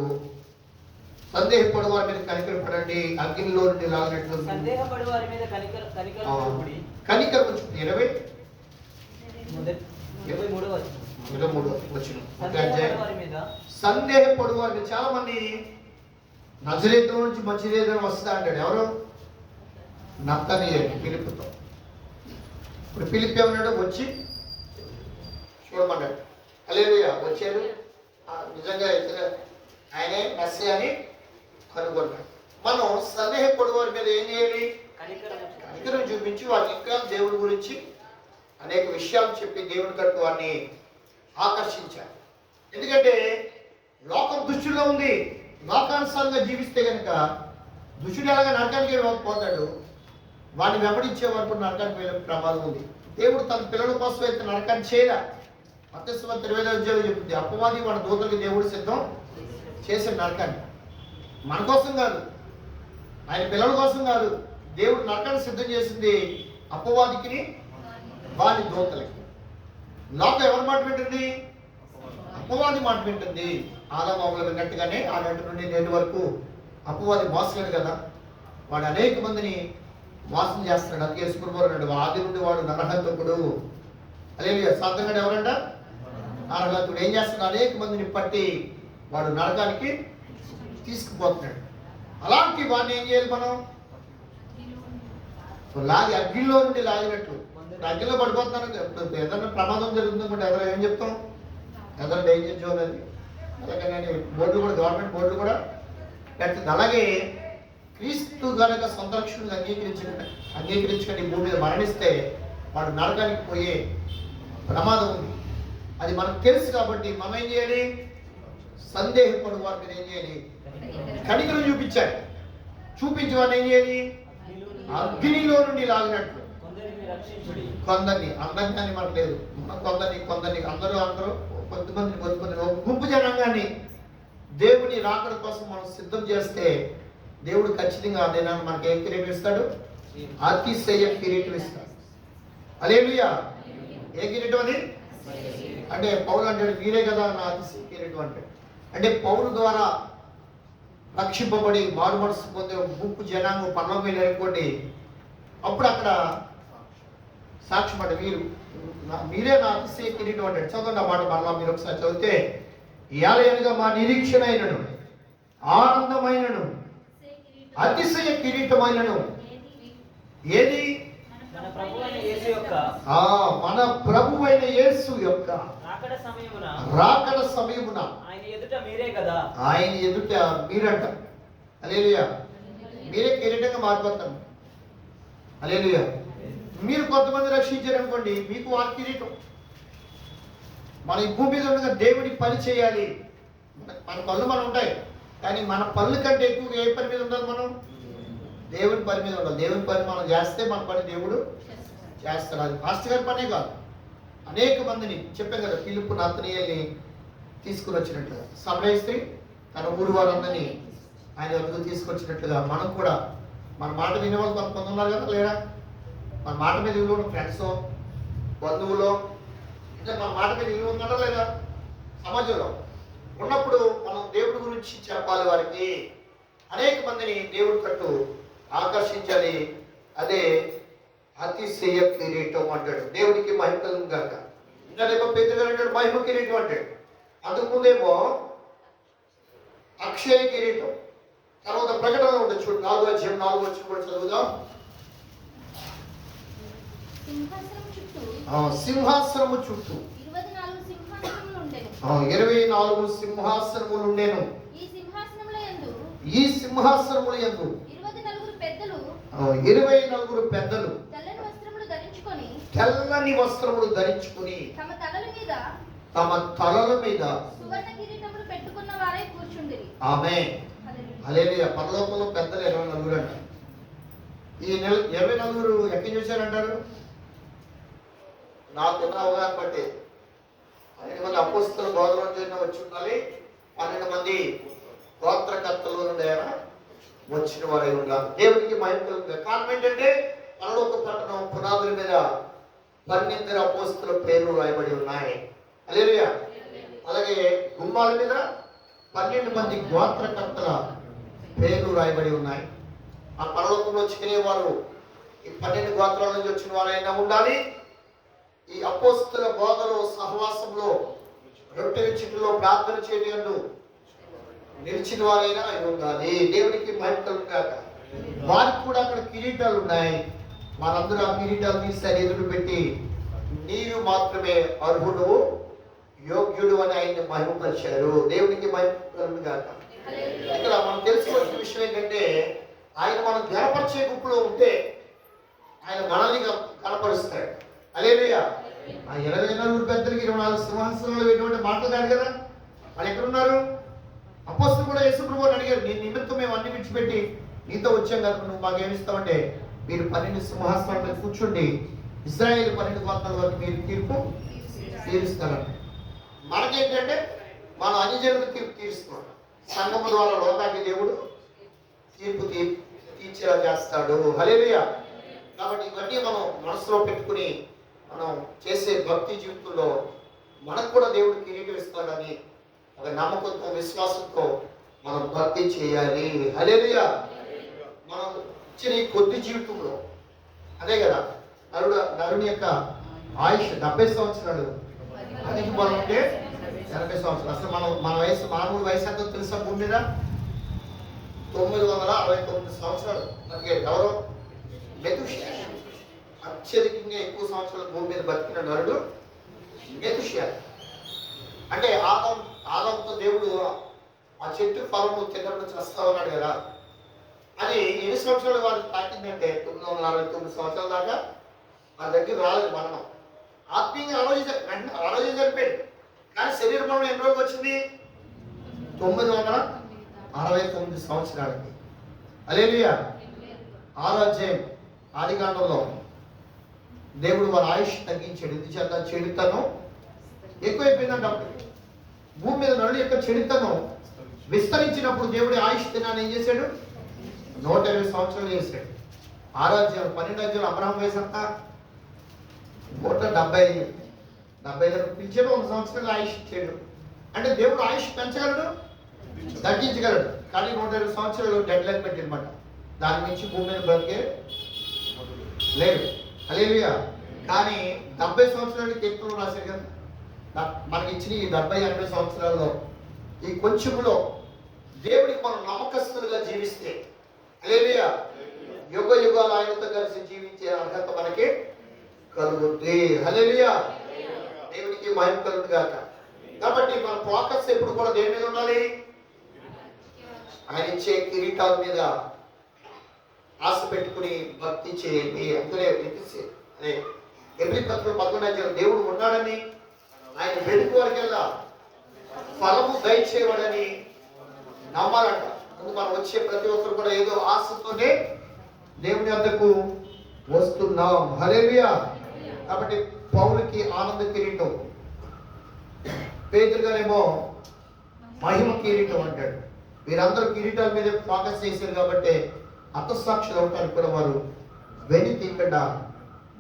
సందేహపడు వారి మీద కనికరపడండి, అగ్నిలో నుండి లాగినట్లు. సందేహపడు వారి మీద కనికరం 23వ వచనం. సందేహపడు వారిని. చాలా మంది నజరేతు నుంచి మంచిదేదని వస్తా అంటాడు. ఎవరు? నతనీయేలు ఫిలిప్పుతో. ఇప్పుడు ఫిలిప్ ఏమన్నాడు? వచ్చి చూడమన్నాడు. హల్లెలూయా. వచ్చారు, నిజంగా అయితే ఆయనే మెస్సీ అని కనుగొన్నాడు. మనం సందేహపడు వారి మీద ఏం చేయాలి? కనికరం చూపించి వారికి ఇంకా దేవుడి గురించి అనేక విషయాలు చెప్పి దేవుడి తట్టు వారిని ఆకర్షించాలి. ఎందుకంటే లోకం దుష్టుల్లో ఉంది. లోకానుసారంగా జీవిస్తే కనుక దుష్టుడు ఎలాగ నరకానికి పోతాడు, వాడిని వెంబడించే వరకు నరకానికి వెళ్ళే ప్రమాదం ఉంది. దేవుడు తన పిల్లల కోసం అయితే నరకాన్ని చేయలే. మత్తయి 20 చెప్తుంది, అపవాది మన దూతలకి దేవుడు సిద్ధం చేసే నరకాన్ని. మన కోసం కాదు, ఆయన పిల్లల కోసం కాదు. దేవుడు నరకాన్ని సిద్ధం చేసింది అపవాదికి, వాని దూతలకి. లోకం ఎవరి మాట వింటుంది? అపవాది మాట వింటుంది. ఆదామాములు విన్నట్టుగానే ఆనాటి నుండి నేటి వరకు అపవాది మోసలేడు కదా, వాడు అనేక మందిని మోసం చేస్తున్నాడు. అందుకే యేసుప్రభువు అన్నాడు, ఆది నుండి వాడు నరహంతకుడు. హల్లెలూయా. సాధారణంగా ఎవరంట? నరహంతకుడు. ఏం చేస్తున్నాడు? అనేక మందిని పట్టి వాడు నరకానికి తీసుకుపోతున్నాడు. అలాంటి వాడిని ఏం చేయాలి మనం? లాగి అగ్గిలో నుండి లాగినట్లు. అగ్గిలో పడిపోతున్నాను. ఏదైనా ప్రమాదం జరుగుతుందంటే ఎవరో ఏం చెప్తాం? ఏదైనా డేంజర్ జోన్ అది. అలాగే బోర్డులు కూడా, గవర్నమెంట్ బోర్డులు కూడా పెడుతుంది. అలాగే క్రీస్తు గనక సొంత రక్షణను అంగీకరించుకొని భూమి మీద మరణిస్తే వాడు నరకానికి పోయే ప్రమాదం ఉంది. అది మనకు తెలుసు కాబట్టి మనం ఏం చేయాలి? సందేహపడు వారి మీద ఏం చేయాలి? కనికరం చూపించాలి. చూపించి వాడిని ఏం చేయాలి? అగ్నిలో నుండి లాగినట్లు. కొందరిని అందంగాని మనకు లేదు, కొందరిని అందరూ కొంతమంది గుంపు జనాంగాన్ని దేవుని రాకడ కోసం మనం సిద్ధం చేస్తే దేవుడు ఖచ్చితంగా ఆ దినాన్ని మనకి ఏం కిరీటం ఇస్తాడు? అతిశయ కిరీటం ఇస్తాడు. హల్లెలూయా. ఏ కిరీటం అది? అంటే పౌలు అంటే వీరే కదా నా అతిశయ కిరీటం అంటే పౌలు ద్వారా రక్షింపబడి మారు మనసు పొందే గుంపు జనాంగం పర్వం వెళ్ళనుకోండి, అప్పుడు అక్కడ సాక్ష్యం అంటే మీరే నా అతిశయ కిరీటం అంటాడు. చదవండి ఆ మాట మరలా మీరు ఒకసారి చదివితే, ఏలయనగా మా నిరీక్షణ అయినను, ఆనందమైనను, అతిశయ కిరీటమైనను ఏది? మన ప్రభువైన యేసు యొక్క రాకడ సమయమున ఆయన ఎదుట మీరంట. హల్లెలూయా. మీరే కిరీటంగా మారిపోతాం. హల్లెలూయా. మీరు కొంతమంది రక్షించారనుకోండి, మీకు వారి కిరీటం. మన ఈ భూమి మీద ఉండగా దేవుడి పని చేయాలి. మన పనులు మనం ఉంటాయి, కానీ మన పనుల కంటే ఎక్కువగా ఏ పని మీద ఉండాలి? మనం దేవుని పని మీద ఉండాలి. దేవుని పని మనం చేస్తే మన పని దేవుడు చేస్తాడు. అది పాస్టర్ గారి పనే కాదు, అనేక మందిని చెప్పాను కదా, పిలుపు నతనీయుల్ని తీసుకుని వచ్చినట్లుగా, సమరయ స్త్రీ తన ఊరు వారందరినీ ఆయన వద్దకు తీసుకొచ్చినట్లుగా మనం కూడా మన మాట వినేవాళ్ళు కొంతమంది ఉన్నారు కదా, లేరా? మన మాట మీద విలువ ఫ్రెండ్స్, బంధువులు, ఇంకా మన మాట మీద విలువ ఉన్నారా లేదా? సమాజంలో ఉన్నప్పుడు మనం దేవుడి గురించి చెప్పాలి. వారికి అనేక మందిని దేవుడి తట్టు ఆకర్షించాలి. అదే అతిశయ కిరీటం అంటాడు. దేవుడికి మహిమ కలుగును గాక. ఇంకా రేపు పేతురు గారు అంటాడు మహిమ కిరీటం అంటాడు. అందుకుందేమో అక్షయ కిరీటం. తర్వాత ప్రకటన ఉండదు చూడు, 4వ అధ్యాయం 4వ వచనం కూడా చదువుదాం. సింహాసనము చుట్టూ 24 సింహాసనములు ఉండేను. ఈ సింహాసనముల యందు 24 పెద్దలు తెల్లని వస్త్రములు ధరించుకొని తమ తలల మీద ఆమేన్. హల్లెలూయా. పరలోకంలో పెద్దలు 24 అంట. ఈ 24 ఎక్కడ చూశారంటారు? నాకున్న అవగాహన బట్టి 12 మంది అపోస్తలుల బోధన చేయడం వచ్చి ఉండాలి. 12 మంది గోత్రకర్తలు నుండి వచ్చిన వారై ఉండాలి. దేవుడికి మహిమ కలుగుతుంది. కారణం ఏంటంటే పరలోక పట్టణం పునాదుల మీద 12 అపోస్తలుల పేర్లు రాయబడి ఉన్నాయి. హల్లెలూయా. అలాగే గుమ్మాల మీద 12 మంది గోత్రకర్తల పేర్లు రాయబడి ఉన్నాయి. ఆ పరలోకంలో చిక్కిన వారు ఈ 12 గోత్రాల నుంచి వచ్చిన వారైనా ఉండాలి. ఈ అపోస్తలుల బోధలో సహవాసంలో రొట్టె విచ్చుటలో ప్రార్థన చేయడంలో నిలిచిన వారైనా అయి ఉండాలి. దేవుడికి మహిమ కలుగుగాక. వారికి కూడా అక్కడ కిరీటాలు ఉన్నాయి. వారందరూ ఆ కిరీటాలు తీసి ఎదురు పెట్టి నీవు మాత్రమే అర్హుడు యోగ్యుడు అని ఆయన ఆయన్ని మహిమపరిచారు. దేవునికి మహిమ కాక. ఇక్కడ మనం తెలుసుకోవాల్సిన విషయం ఏంటంటే ఆయన మనం గణపరిచే గుంపులో ఉంటే ఆయన మనల్ని కనపరుస్తాడు. హల్లెలూయా. ఆ 24 పెద్దలకి 24 సింహాసనాలు ఎటువంటి మాట్లాడాడు కదా, వాళ్ళు ఎక్కడున్నారు? అపోస్తలులు కూడా యేసు ప్రభువుని అడిగారు, నీ నిమిత్తం మేము అన్ని విడిచిపెట్టి నీతో వచ్చాం కదా, నువ్వు మాకేమిస్తావంటే మీరు 12 సింహాసనాల మీద కూర్చుండి ఇశ్రాయేలు 12 గోత్రాల వరకు మీరు తీర్పు తీరుస్తారు. మనకేంటంటే మనం అన్యజనులకు తీర్పు తీరుస్తున్నాం. సంఘము ద్వారా లోకానికి దేవుడు తీర్పు తీర్చేలా చేస్తాడు. హల్లెలూయా. కాబట్టి ఇవన్నీ మనం మనసులో పెట్టుకుని మనం చేసే భక్తి జీవితంలో మనకు కూడా దేవుడు కిరీటం ఇస్తాడని ఒక నమ్మకంతో విశ్వాసంతో మనం భక్తి చేయాలి. హల్లెలూయా. మనం ఇచ్చిన ఈ కొద్ది జీవితంలో అదే కదా, నరుని యొక్క ఆయుష్ 70 సంవత్సరాలు, అధిక బలం ఉంటే 80 సంవత్సరాలు. అసలు మన వయసు మామూలు వయసు ఎంతో తెలుసా? భూమి మీద 969 సంవత్సరాలు బతికాడు. ఎవరో మెతుషియా. అత్యధికంగా ఎక్కువ సంవత్సరాలు భూమి మీద బతికిన నరుడు మెతుషియా. అంటే ఆదాముతో దేవుడు ఆ చెట్టు ఫలము తిన్నప్పుడు చస్తావు అన్నాడు కదా, అది ఎన్ని సంవత్సరాలు వారు తాకిందంటే 949 సంవత్సరాల దాకా మన దగ్గర రాలేదు మరణం. ఆత్మీయంగా ఆ రోజే చనిపోయాడు. కానీ శరీర మరణం ఎన్ని రోజులు వచ్చింది? 969 సంవత్సరాలకి. హల్లెలూయా. 6వ అధ్యాయం ఆదికాండంలో దేవుడు వారి ఆయుష్ తగ్గించాడు. ఇది చేత చెడుతనం ఎక్కువైపోయిందంట. అప్పుడు భూమి మీద నరుడు యొక్క చెడుతనం విస్తరించినప్పుడు దేవుడి ఆయుష్ దినాన్ని ఏం చేశాడు? 120 సంవత్సరాలు చేశాడు. 6వ అధ్యాయం 12వ అధ్యాయం అబ్రహాం వయసు అంతా 170 పిలిచాడు. 1 సంవత్సరాలు ఆయుష్ ఇచ్చాడు. అంటే దేవుడు ఆయుష్ పెంచగలడు, తగ్గించగలడు. కానీ 120 సంవత్సరాలు డెడ్ లైన్ పెట్టినమాట. దాని నుంచి భూమి మీద బ్రతికే లేదు. హల్లెలూయా. కానీ 70 సంవత్సరాలకి కీర్తనలు రాశారు కదా, మనకి ఇచ్చిన ఈ 70-80 సంవత్సరాల్లో ఈ కొంచెంలో దేవుడికి మనం నమ్మకస్తులుగా జీవిస్తే, హల్లెలూయా, యుగ యుగాలు ఆయనతో కలిసి జీవించే అర్హత మనకి కలుగుతుంది. హల్లెలూయా. దేవునికి మహిమ కలుగును గాక. కాబట్టి మన ఫోకస్ ఎప్పుడు కూడా దేని మీద ఉండాలి? ఆయన ఇచ్చే కిరీటాల మీద ఆశ పెట్టుకుని భక్తి చేయండి. అందులో అదే ఎబ్రీ పత్రిక 11వ అధ్యాయం దేవుడు ఉన్నాడని, ఆయన వెతుకు వరకెల్లా ఫలము దయచేయవాడని నమ్మాలంట. అందుకు మనం వచ్చే ప్రతి ఒక్కరు కూడా ఏదో ఆశతోనే దేవుని వద్దకు వస్తున్నాం. హల్లెలూయా. కాబట్టి పౌలుకి ఆనంద కిరీటం, పేతురు గారేమో మహిమ కిరీటం అంటాడు. వీరందరూ కిరీటాల మీద ఫోకస్ చేశారు కాబట్టి హతసాక్షులు అవటానికి కూడా వారు వెని తీయకుండా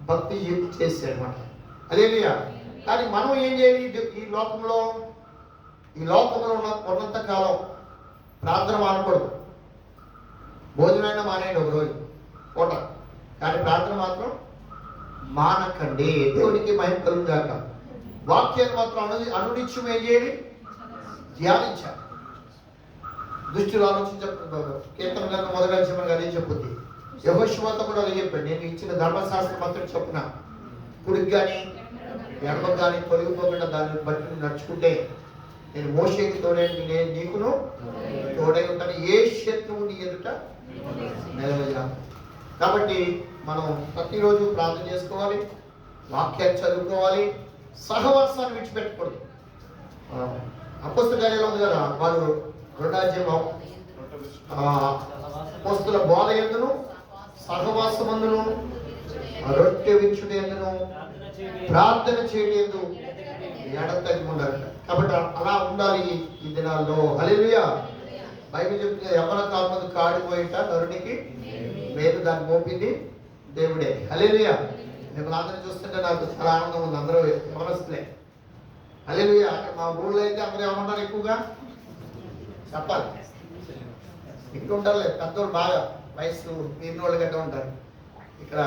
భక్తి చేశారు అనమాట. హల్లెలూయా. కానీ మనం ఏం చేయాలి? ఈ లోకంలో ఉన్నంత కాలం ప్రార్థన మానకూడదు. భోజనమైనా మానేయండి ఒక రోజు పూట, కానీ ప్రార్థన మాత్రం మానకండి. దేవునికి మహిమ కలుగును గాక. వాక్యాన్ని మాత్రం అనునిత్యం ఏం చేయాలి? ధ్యానించాలి. దుష్టులు ఆలోచించుకుంటారు. కీర్తన గ్రంథం 1వ అధ్యాయం అదే చెప్పుద్ది. యెహోషువతో కూడా అదే చెప్పాడు, నేను ఇచ్చిన ధర్మశాస్త్రం మాత్రం చెప్పున కుడికి కానీ ఎడమకు కానీ తొలగిపోకుండా దాన్ని బట్టి నడుచుకుంటే నేను మోషేకి తోడై నేను నీకును తోడై ఉంటాను, ఏ శత్రువు నీ ఎదుట నిలవజా. కాబట్టి మనం ప్రతిరోజు ప్రార్థన చేసుకోవాలి, వాక్యాన్ని చదువుకోవాలి, సహవాసాన్ని విడిచిపెట్టకూడదు. అపోస్తల కార్యాలు ఉంది కదా, వారు 2వ అధ్యాయం అపోస్తల బోధ యందును సహవాసమందును రొట్టె విచ్చుట యందును ప్రార్థన చేయలేదు ఎడతెగక ఉండాలి. కాబట్టి అలా ఉండాలి ఈ దినాల్లో. హల్లెలూయా. బైబిల్ చెప్తే యవ్వన కాలమందు కాడిపోయేట నరునికి మేలు దాన్ని మోపింది దేవుడే. హల్లెలూయా. మిమ్మల్ని అందరినీ చూస్తుంటే నాకు చాలా ఆనందం ఉంది. అందరూ యవనస్తులే. హల్లెలూయా. మా ఊళ్ళో అయితే అందరూ ఏమన్నారు? ఎక్కువగా చెప్పాలి, ఇక్కడ ఉంటారు పెద్దోళ్ళు, బాగా వయసు మీరిన వాళ్ళు గట్రా ఉంటారు. ఇక్కడ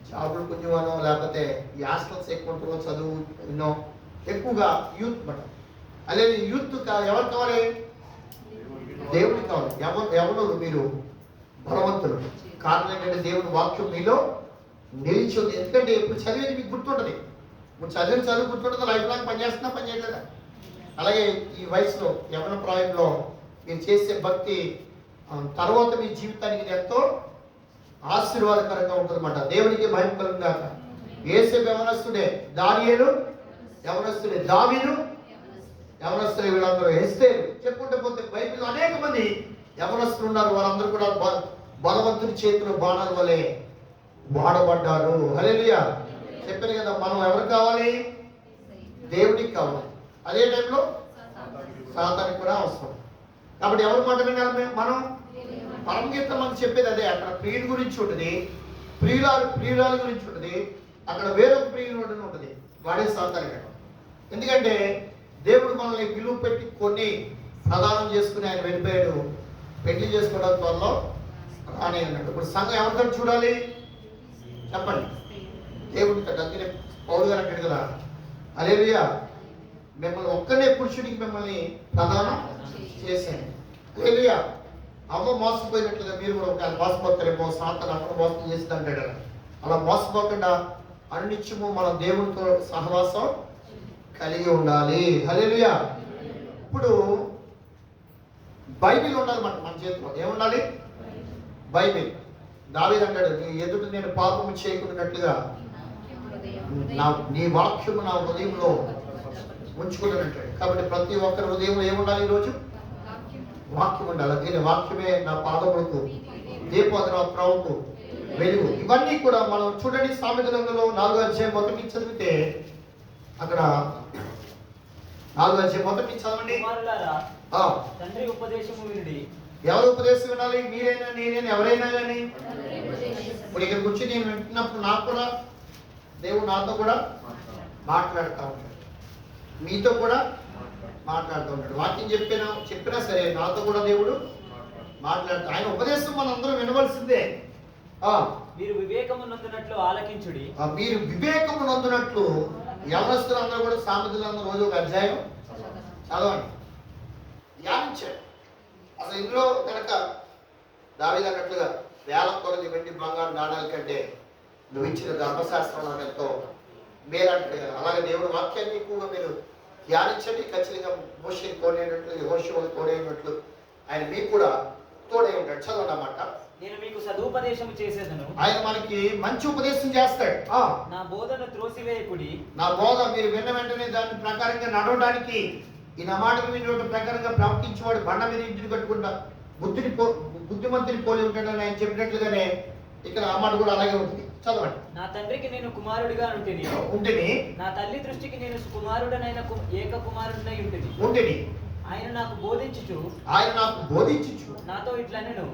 జాబులు కొంచెం లేకపోతే ఈ హాస్టల్స్ ఎక్కువ ఉంటుందో, చదువు ఎన్నో ఎక్కువగా యూత్ మాట. అలాగే యూత్ ఎవరు కావాలి? దేవుడికి కావాలి. ఎవరు మీరు బలవంతులు. కారణం ఏంటంటే దేవుని వాక్యం మీలో నిలిచి ఉంది. ఎందుకంటే ఇప్పుడు చదివేది మీకు గుర్తుంటుంది. ఇప్పుడు చదివిన చదువు గుర్తుంటుందో లైఫ్ లాంగ్ పనిచేస్తున్నా పని చేయలేదా? అలాగే ఈ వయసులో యవ్వన ప్రాయంలో మీరు చేసే భక్తి తర్వాత మీ జీవితానికి ఇది ఎంతో ఆశీర్వాదకరంగా ఉంటుందన్నమాట. దేవునికి మహిమ కలుగును గాక. యేసేపు యవనస్తుడే, దానియేలు యవనస్తుడే, దావీదు యవనస్తులే, వీళ్ళందరూ ఎస్తేరు చెప్పుకుంటే పోతే బైబిల్లో అనేక మంది యవనస్తులు ఉన్నారు. వాళ్ళందరూ కూడా బలవంతుని చేతులు బాణాల వలె వాడబడ్డారు. హల్లెలూయా. చెప్పాను కదా, మనం ఎవరు కావాలి? దేవుడికి కావాలి. అదే టైంలో సాతానికి కూడా అవసరం. కాబట్టి ఎవరి మాట వినాలి? మనం పరమగీతం మనకు చెప్పేది అదే. అక్కడ ప్రియుల గురించి ఉంటుంది, ప్రియురాల గురించి ఉంటుంది, అక్కడ వేరొక ప్రియులు ఉంటుంది. వాడే సాతానికి. ఎందుకంటే దేవుడు మనల్ని విలువ పెట్టి కొన్ని ప్రదానం చేసుకుని ఆయన వెళ్ళిపోయాడు. పెళ్లి చేసుకోవడం త్వరలో రాని అన్నాడు. ఇప్పుడు సంఘం ఎవరితో చూడాలి చెప్పండి? దేవుడి తట్టు. అందుకనే పౌలు గారు అంటాడు కదా, హల్లెలూయా, మిమ్మల్ని ఒక్కనే పురుషుడికి మిమ్మల్ని ప్రదానం చేశాను. హల్లెలూయా. అమ్మ మోసపోయినట్లుగా మీరు కూడా ఒక మోసపోతారేమో, సాతాను అక్కడ మోసం చేసింది అంటాడు. అలా మోసపోకుండా అన్నిత్యము మనం దేవుడితో సహవాసం కలిగి ఉండాలి. హల్లెలూయా. ఇప్పుడు బైబిల్ ఉండాలన్నమాట మన చేతిలో. ఏముండాలి? బైబిల్. దావీదు అంటాడు, నీ ఎదుట నేను పాపము చేయకున్నట్లుగా నీ వాక్యము నా హృదయంలో ఉంచుకున్నానంటాడు. కాబట్టి ప్రతి ఒక్కరి హృదయంలో ఏముండాలి? ఈరోజు వాక్యం ఉండాలి. దీని వాక్యమే నా పాదములకు దీపం, నా త్రోవకు వెలుగు. ఇవన్నీ కూడా మనం చూడండి, సామెతలలో 4వ అధ్యాయం 1 నుంచి చదివితే అక్కడ 4వ అధ్యాయం 1 నుంచి చదవండి. తండ్రి ఉపదేశము వినుడి. ఎవరు ఉపదేశం వినాలి? మీరైనా నేనైనా ఎవరైనా కానీ. ఇప్పుడు ఇక్కడ కూర్చొని నేను వింటున్నప్పుడు నాకు కూడా దేవుడు నాతో కూడా మాట్లాడుతూ ఉంటాడు, మీతో కూడా మాట్లాడుతూ ఉంటాడు. వాక్యం చెప్పినా సరే నాతో కూడా దేవుడు మాట్లాడుతాడు. ఆయన ఉపదేశం మనందరం వినవలసిందే. మీరు వివేకము నందునట్లు ఆలకించుడి. మీరు వివేకము నందునట్లు యవనస్తులు అందరూ కూడా సామెతలందరూ రోజు ఒక అధ్యాయం చదవండి, ధ్యానించాడు. అసలు ఇందులో కనుక దావీదు అన్నట్లుగా వేల కొలది వెండి బంగారు నాణాల కంటే నువ్వు ఇచ్చిన ధర్మశాస్త్రం నాకు ఎంతో మేలంటాడు కదా. అలాగే దేవుడు వాక్యాన్ని ఎక్కువగా మీరు ధ్యానించండి. ఖచ్చితంగా మోషేని తోడైనట్లు, యెహోషువను తోడైనట్లు ఆయన మీకు కూడా తోడై ఉంటాడు. చదవండి అన్నమాట. నేను మీకు సదుపదేశం చేసేదను. ఆయన మనకి మంచి ఉపదేశం చేస్తాడు. నా బోధను త్రోసివేయకుడి. నా బోధ మీరు విన్న వెంటనే దాని ప్రకారంగా నడవడానికి, ఈ నా మాటలు విన్న ప్రకారంగా ప్రవర్తించేవాడు బండ మీద ఇంటిని కట్టుకుంటా బుద్ధిమంతుని పోలి ఉంటాడని ఆయన చెప్పినట్లుగానే ఇక్కడ ఆ మాట కూడా అలాగే ఉంటుంది. చదవండి. నా తండ్రికి నేను కుమారుడిగా ఉంటిని, నా తల్లి దృష్టికి నేను కుమారుడనైన ఏక కుమారుడనై ఉంటిని. ఆయన నాకు బోధించుచు నాతో ఇట్లనెను,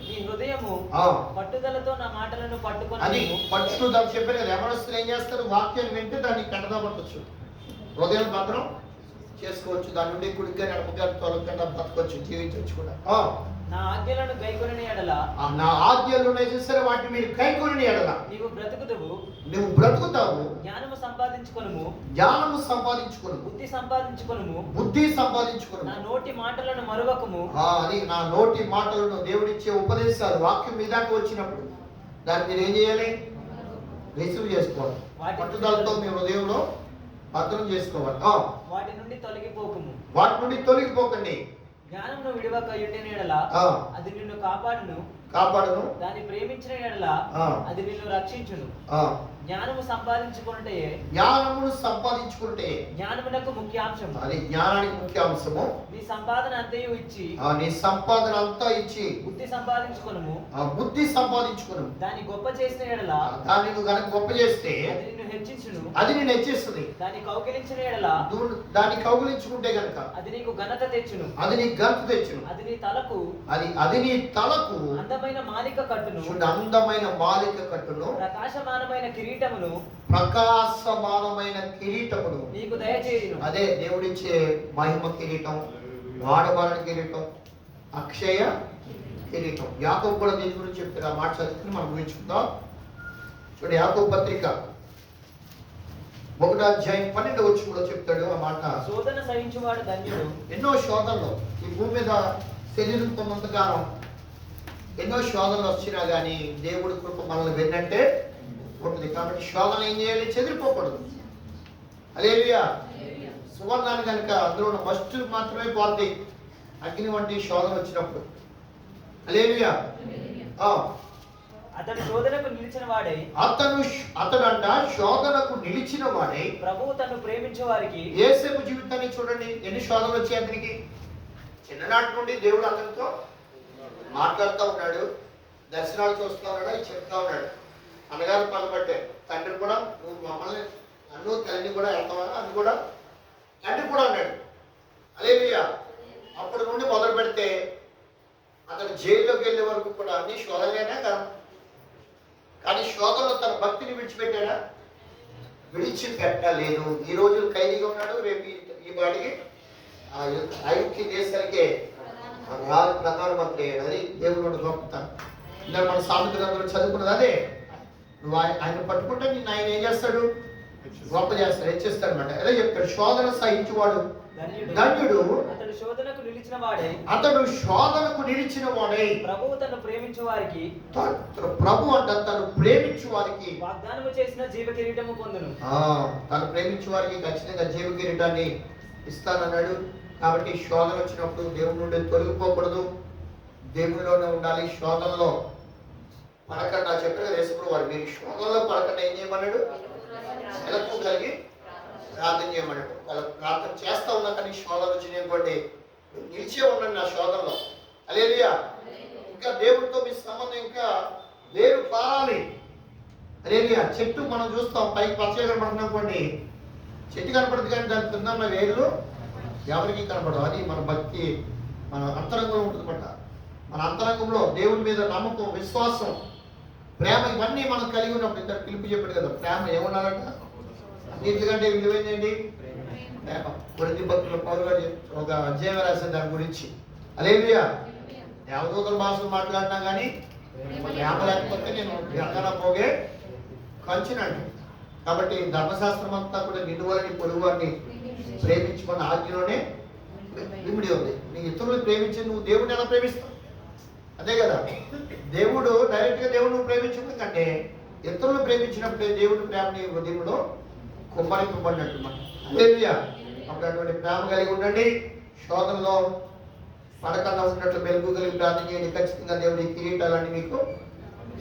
నీ హృదయము పట్టుదలతో నా మాటలను పట్టుకొని. పట్టుదల చెప్పారు కదా, యవనస్తులు ఏం చేస్తారు? వాక్యాన్ని వింటే దాన్ని కంటదా పట్టచ్చు, హృదయం భద్రం చేసుకోవచ్చు, దాని నుండి కుడిగా నడపగానే తొలగకుండా బతకొచ్చు, జీవించవచ్చు కూడా. నా ఆజ్ఞలను గైకొనని ఎడల, నా ఆజ్ఞలు చేస్తారే వాటిని మీరు గైకొనని ఎడల నువ్వు బ్రతుకుతావు. జ్ఞానము సంపాదించుకొనుము, బుద్ధి సంపాదించుకొనుము. నా నోటి మాటలను మరువకము. అది నా నోటి మాటలను దేవుడిచ్చే ఉపదేశాలు వాక్యం మీద వచ్చినప్పుడు దాన్ని మీరు ఏం చేయాలి? రిసీవ్ చేసుకోవాలి. పట్టుదలతో మీ హృదయంలో భద్రం చేసుకోవాలి. వాటి నుండి తొలగిపోకండి. జ్ఞానమును విడువక యుండిన ఎడల అది నిన్ను కాపాడును. దాన్ని ప్రేమించిన ఎడల అది నిన్ను రక్షించును. జ్ఞానమును సంపాదించుకుంటే జ్ఞానమునకు ముఖ్యాంశము. అది జ్ఞానానికి ముఖ్యాంశము. నీ సంపాదన అంతయు ఇచ్చి, నీ సంపాదన అంతా ఇచ్చి బుద్ధి సంపాదించుకొనుము. దాన్ని గొప్ప చేసిన ఎడల, దాన్ని నువ్వు కనుక గొప్ప చేస్తే అది నిన్ను హెచ్చించును. అది నిన్ను హెచ్చిస్తుంది. దాన్ని కౌగిలించిన ఎడల, దాన్ని కౌగిలించుకుంటే గనుక అది నీకు ఘనత తెచ్చును. అది నీ ఘనత తెచ్చును. అది నీ తలకు అందమైన మాలిక కట్టును. అందమైన మాలిక కట్టును. ప్రకాశమానమైన కిరీటమును నీకు దయచేయును. అదే దేవుడిచ్చే మహిమ కిరీటం, వాడబారిన కిరీటం, అక్షయ కిరీటం. యాకోబు కూడా దీని గురించి చెప్తారు. ఆ మాట చదువుకుని మనం ఊహించుకుందాం. చూడండి, యాకోబు పత్రిక 1వ అధ్యాయం 12వ వచనం కూడా చెప్తాడు ఆ మాట. శోధన సహించువాడు ధన్యుడు. ఎన్నో శోధనలు ఈ భూమి మీద శరీరం కొంతకాలం ఎన్నో శోధనలు వచ్చినా కానీ దేవుడి కృప మనల్ని వెన్నట్టే ఉంటుంది. కాబట్టి శోధన ఏం చేయాలి? చెదిరిపోకూడదు. హల్లెలూయా. సువర్ణాన్ని కనుక అందులో ఉన్న ఫస్ట్ మాత్రమే పోద్ది అగ్ని వంటి శోధన వచ్చినప్పుడు. హల్లెలూయా. అతడు శోధనకు నిలిచిన వాడై అతడంట శోధనకు నిలిచిన వాడై ప్రభువు తను ప్రేమించే వారికి. యేసేపు జీవితాన్ని చూడండి, ఎన్ని శోధనలు వచ్చాయి అతనికి. చిన్ననాటి నుండి దేవుడు అతనితో మాట్లాడుతూ ఉన్నాడు, దర్శనాలు చూస్తూ ఉన్నాడు, అవి చెప్తా ఉన్నాడు. అన్నగారు పలబట్టే తండ్రి కూడా నువ్వు మమ్మల్ని నన్ను తల్లిని కూడా వెళ్తావా అని కూడా తండ్రి కూడా అన్నాడు. హల్లెలూయా. అప్పటి నుండి మొదలు పెడితే అతను జైల్లోకి వెళ్ళే వరకు కూడా అన్ని శోధనలేనా కదా. కానీ శోధనలో తన భక్తిని విడిచిపెట్టాడా? విడిచిపెట్టలేదు. ఈ రోజు ఖైదీగా ఉన్నాడు, రేపు ఈ బాడికి ఐక్య దేశానికే ప్రధానమంత్రి అయ్యాడు. అది దేవుడు గొప్పతనం. ఇలా మన సామెత గ్రంథంలో చదువుకున్నది అదే. నువ్వు ఆయన పట్టుకుంటే నిన్ను ఆయన ఏం చేస్తాడు? గొప్ప చేస్తాడు, హెచ్చిస్తాడు అనమాట. అదే చెప్తాడు, శోధన సహించువాడు ధన్యుడు. అతడు శోధనకు నిలిచిన వాడై ప్రభువు తను ప్రేమించు వారికి. ప్రభు అంట తను ప్రేమించు వారికి వాగ్దానము చేసిన జీవ కిరీటము పొందును. తను ప్రేమించు వారికి ఖచ్చితంగా జీవ కిరీటాన్ని ఇస్తానన్నాడు. కాబట్టి శోధన వచ్చినప్పుడు దేవుడి నుండి తొలగిపోకూడదు, దేవుడిలోనే ఉండాలి. శోధనలో పడకుండా చెప్పారు కదా యేసుప్రభువు వారు, మీరు శోధనలో పడకుండా ఏం చేయమన్నాడు? సెలవు కలిగి ప్రార్థన చేయమన్నాడు. వాళ్ళు ప్రార్థన చేస్తా ఉన్నా కానీ శోధన వచ్చినాయంటే నిలిచే ఉండండి ఆ శోధనలో. హల్లెలూయా. ఇంకా దేవుడితో మీ సంబంధం ఇంకా వేరు పారాలి. హల్లెలూయా. చెట్టు మనం చూస్తాం, పైకి పచ్చగా కనబడుతున్నప్పుడు చెట్టు కనపడుతుంది, కానీ దాని కింద ఉన్న వేర్లు ఎవరికి కనపడవు. అది మన భక్తి, మన అంతరంగంలో ఉంటుందన్నమాట. మన అంతరంగంలో దేవుని మీద నమ్మకం, విశ్వాసం, ప్రేమ ఇవన్నీ మనం కలిగి ఉన్నప్పుడు. ఇంత పిలుపు చెప్పాడు కదా, ప్రేమ ఏమన్నారంట? అన్నింటికంటే విలువైందండి ప్రేమ. కొరింథీ భక్తుల పౌలు గారు ఒక అధ్యాయం రాశారు దాని గురించి. హల్లెలూయా. దేవదూతల భాషలు మాట్లాడినా కానీ ప్రేమ లేకపోతే నేను ఎంతనా పోగే కంచినండి. కాబట్టి ధర్మశాస్త్రం అంతా కూడా నిన్ను వారిని పొరుగు వారిని ప్రేమించుకున్న ఆజ్ఞలోనే విమిడి ఉంది. నీ ఇతరులను ప్రేమించి నువ్వు దేవుడిని ఎలా ప్రేమిస్తావు? అదే కదా, దేవుడు డైరెక్ట్గా దేవుడు నువ్వు ప్రేమించడం కంటే ఇతరులను ప్రేమించినప్పుడే దేవుడి ప్రేమని హృదయంలో కుమ్మరింపబడినట్టు మాట. హల్లెలూయా. అప్పుడు అటువంటి ప్రేమ కలిగి ఉండండి. శోధనలో పడకుండా ఉన్నట్లు మెలుగు కలిగి ప్రార్థన చేయండి. ఖచ్చితంగా దేవుడి కిరీటాలన్నీ మీకు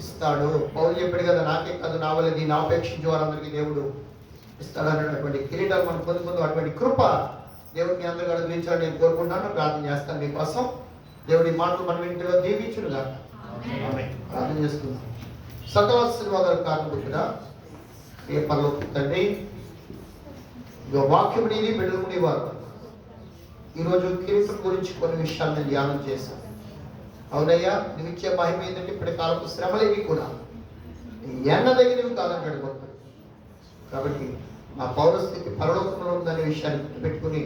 ఇస్తాడు. పౌలు చెప్పాడు కదా, నాకే కాదు నా వల్ల దీన్ని ఆపేక్షించే వారందరికీ దేవుడు ఇస్తాడు అన్నటువంటి కిరీటాలు మనం పొందుకుందాం. అటువంటి కృప దేవుడు మీ అందరూ అనుగ్రహించాలని నేను కోరుకుంటున్నాను, ప్రార్థన చేస్తాను మీకోసం. దేవుడి మాటలు మనం ఇంటిలో దీవించునుగా. ప్రార్థన చేసుకుందాం. సకలాశీర్వాదాలు కాకుండా ఏ పరలోక తండ్రి, వాక్యం నీది, బిడ్డలు నీవారు. ఈరోజు కిరీటం గురించి కొన్ని విషయాలు నేను ధ్యానం చేశాను. అవునయ్యా, నువ్వు ఇచ్చే మహిమ ఏంటంటే ఇప్పటి కాలపు శ్రమలేవి కూడా ఎన్నదగినవి కాదంటాడు గొప్ప. కాబట్టి మా పౌరస్థితి పరలోకంలో ఉందనే విషయాన్ని గుర్తుపెట్టుకుని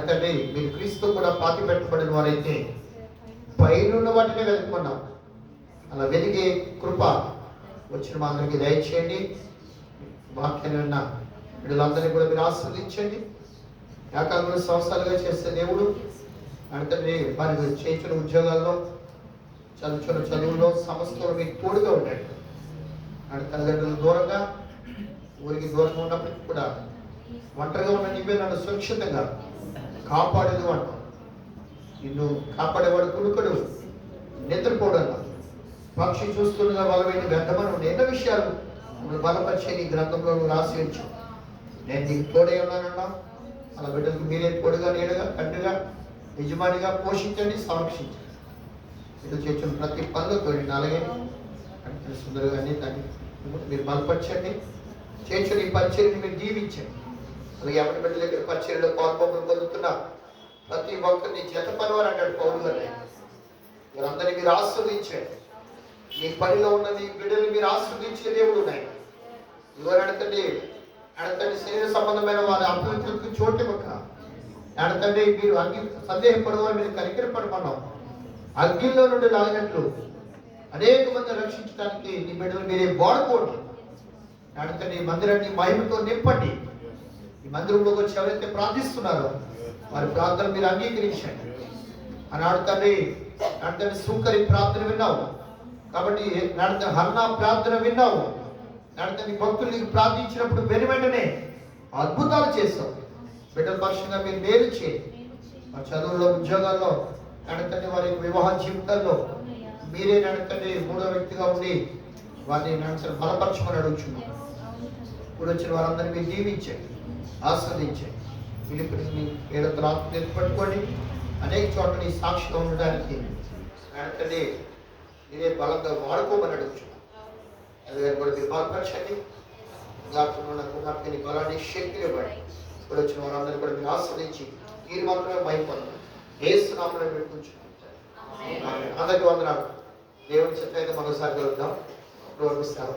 తండ్రి, మీరు క్రీస్తు కూడా పాతి పెట్టబడిన వారైతే పైనున్న వాటినే వెతుకున్నాం. అలా వెతికే కృప వచ్చిన మా అందరికీ దయచేయండి. వాక్యాన్ని విన్న వీళ్ళందరినీ కూడా మీరు ఆస్వాదించండి. ఏకాగ్ర సంవత్సరాలుగా చేసే దేవుడు అంటే వారి చేయించిన ఉద్యోగాల్లో, చదువుతున్న చదువుల్లో, సమస్యలో మీకు తోడుగా ఉంటాడు. అంటే తల్లిదండ్రులు దూరంగా, ఊరికి దూరంగా ఉన్నప్పటికీ కూడా ఒంటరిగా ఉన్న నీవే నన్ను సురక్షితంగా కాపాడేది అంటాం. నిన్ను కాపాడేవాడు కుడుకుడు నిద్రపోవడం పక్షి చూస్తుండగా బలమైన వ్యర్థమని ఉండే ఎన్నో విషయాలు బలపరిచే నీ గ్రంథంలో రాసి ఉంచు. నేను నీకు తోడే ఉన్నానన్నా. అలా బిడ్డలకు మీరే తోడుగా, నీడగా, తండ్రిగా, యజమానిగా పోషించండి, సంరక్షించండి. మీరు చేసిన ప్రతి పనులు తోడండి. అలాగే అంటే సుందరగా అన్ని తండ్రి మీరు బలపరచండి. చేసిన ఈ పరిచర్ని మీరు జీవించండి. అలాగే ఎవరి బిడ్డల దగ్గర పరిచర్లో పాల్పొంపులు పొందుతున్నా ప్రతి ఒక్కరిని జత పనివారు అంటాడు పౌరు గారు. మీరందరినీ మీరు ఆస్వాదించండి. మీ పనిలో ఉన్న మీ బిడ్డలు మీరు ఆస్వాదించే దేవుడు ఉన్నాయి. ఎవరు అడతండి శరీర సంబంధమైన వారి అభివృద్ధికి చోటివ్వక అడతండి. మీరు అగ్గి సందేహపడవారు, మీరు కనికరపడమన్నాం. అగ్గిలో నుండి లాగినట్లు అనేక మంది రక్షించడానికి నీ బిడ్డలు మీరే వాడుకోండి. అడతండి మందిరాన్ని మహిమతో నింపండి. ఈ మందిరంలోకి వచ్చి ఎవరైతే ప్రార్థిస్తున్నారో వారి ప్రార్థన మీరు అంగీకరించండి అని అడుతండి. అడతండి సుంకరి ప్రార్థన విన్నావు కాబట్టి నడత హన్నా ప్రార్థన విన్నావు. నడతని భక్తులు నీకు ప్రార్థించినప్పుడు వెను వెంటనే అద్భుతాలు చేస్తావు. బిడ్డల పక్షంగా మీరు మేలు చేయండి. మా చదువులో, ఉద్యోగాల్లో నడతండి, వారి వివాహ జీవితాల్లో మీరే నడతండి. మూడో వ్యక్తిగా ఉండి వారిని నడిచిన బలపరచమని అడుగుచున్నాం. ఇప్పుడు వచ్చిన వారందరినీ మీరు దీవించండి, ఆస్వాదించండి. పిలుపుని ఏడంతల ఆత్మ పట్టుకోండి. అనేక చోట్ల నీ సాక్షిగా ఉండడానికి నడతండి మీరే బలంగా వాడుకోమని అడుగుచున్నాం. అదే కూడా మీరు బలపరచండి. కుమార్తెని బలాన్ని శక్తిని ఇవ్వండి. ఇప్పుడు వచ్చిన వారందరూ కూడా మీరు ఆస్వాదించి మీరు మాత్రమే భయపడదు. ఏసునామములో పెట్టుకుంటున్నాం. అందరికీ వందనాలు. దేవుని చిత్తం అయితే మరోసారి కలుద్దాం. సెలవు.